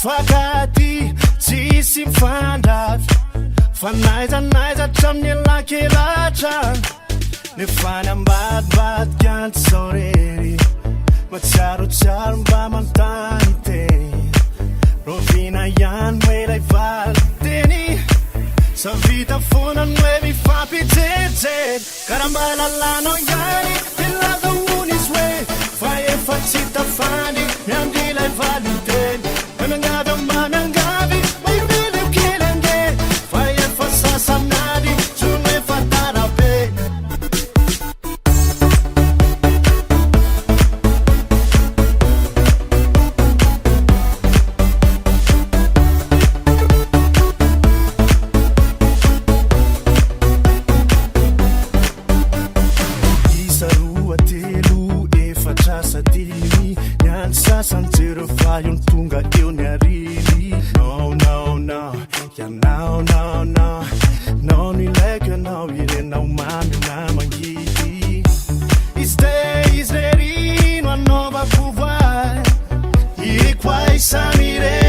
mifakati tsisy mifandavy fa naizanaiza traminy lakelatra nefany ambadibadika antsao rery matsiarotsiaro mba mantany teny rovina ihany moelay valy teny sa vita fonany hoe mifampijery karaha mba lalanao ihany ilaza ony izy hoe fa efa tsy tafany miandry ilay valy teny hoe miangavy amba miangavy maivily io kelenge fa efa sasanady zony efa tarabe Sanzero fai un tunga io ne arrivi no no no yeah no no no no ni leke no ire no mami na mangiti is there in one nova pouvoir e quai samire